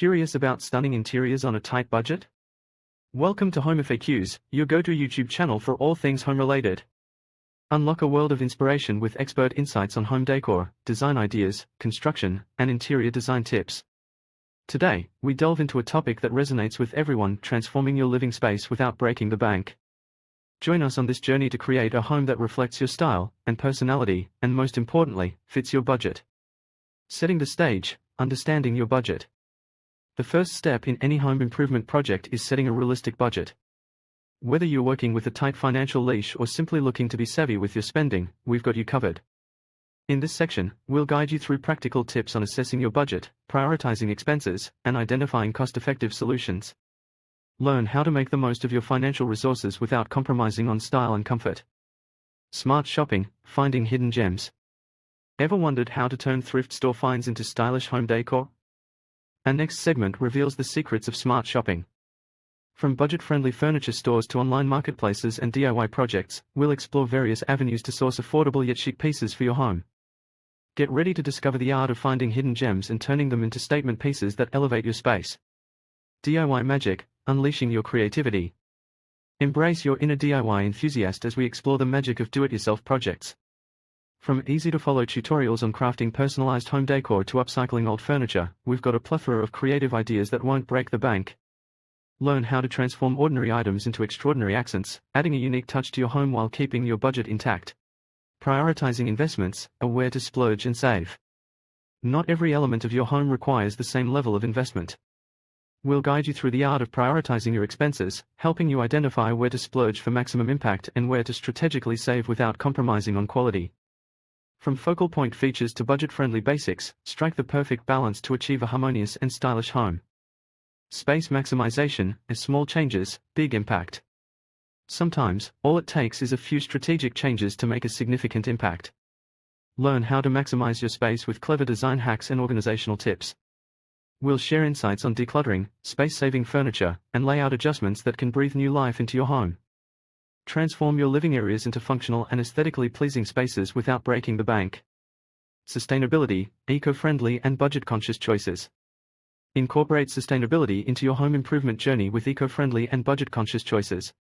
Curious about stunning interiors on a tight budget? Welcome to Home FAQs, your go-to YouTube channel for all things home-related. Unlock a world of inspiration with expert insights on home decor, design ideas, construction, and interior design tips. Today, we delve into a topic that resonates with everyone: transforming your living space without breaking the bank. Join us on this journey to create a home that reflects your style and personality, and most importantly, fits your budget. Setting the stage, understanding your budget. The first step in any home improvement project is setting a realistic budget. Whether you're working with a tight financial leash or simply looking to be savvy with your spending, we've got you covered. In this section, we'll guide you through practical tips on assessing your budget, prioritizing expenses, and identifying cost-effective solutions. Learn how to make the most of your financial resources without compromising on style and comfort. Smart shopping, finding hidden gems. Ever wondered how to turn thrift store finds into stylish home decor? Our next segment reveals the secrets of smart shopping. From budget-friendly furniture stores to online marketplaces and DIY projects, we'll explore various avenues to source affordable yet chic pieces for your home. Get ready to discover the art of finding hidden gems and turning them into statement pieces that elevate your space. DIY magic, unleashing your creativity. Embrace your inner DIY enthusiast as we explore the magic of do-it-yourself projects. From easy-to-follow tutorials on crafting personalized home decor to upcycling old furniture, we've got a plethora of creative ideas that won't break the bank. Learn how to transform ordinary items into extraordinary accents, adding a unique touch to your home while keeping your budget intact. Prioritizing investments, where to splurge and save. Not every element of your home requires the same level of investment. We'll guide you through the art of prioritizing your expenses, helping you identify where to splurge for maximum impact and where to strategically save without compromising on quality. From focal point features to budget-friendly basics, strike the perfect balance to achieve a harmonious and stylish home. Space maximization, small changes, big impact. Sometimes, all it takes is a few strategic changes to make a significant impact. Learn how to maximize your space with clever design hacks and organizational tips. We'll share insights on decluttering, space-saving furniture, and layout adjustments that can breathe new life into your home. Transform your living areas into functional and aesthetically pleasing spaces without breaking the bank. Sustainability, eco-friendly and budget-conscious choices. Incorporate sustainability into your home improvement journey with eco-friendly and budget-conscious choices.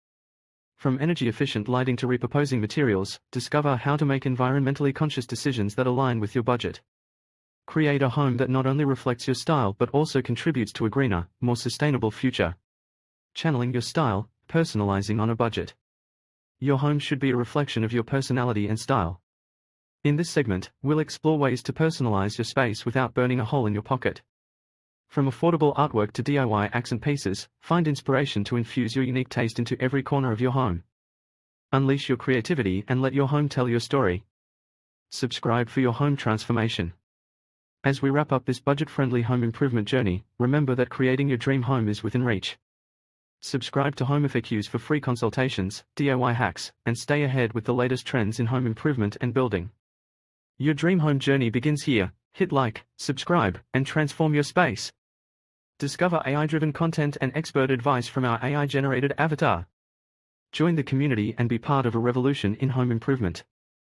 From energy-efficient lighting to repurposing materials, discover how to make environmentally conscious decisions that align with your budget. Create a home that not only reflects your style but also contributes to a greener, more sustainable future. Channeling your style, personalizing on a budget. Your home should be a reflection of your personality and style. In this segment, we'll explore ways to personalize your space without burning a hole in your pocket. From affordable artwork to DIY accent pieces, find inspiration to infuse your unique taste into every corner of your home. Unleash your creativity and let your home tell your story. Subscribe for your home transformation. As we wrap up this budget-friendly home improvement journey, remember that creating your dream home is within reach. Subscribe to Home FAQs for free consultations, DIY hacks, and stay ahead with the latest trends in home improvement and building. Your dream home journey begins here. Hit like, subscribe, and transform your space. Discover AI-driven content and expert advice from our AI-generated avatar. Join the community and be part of a revolution in home improvement.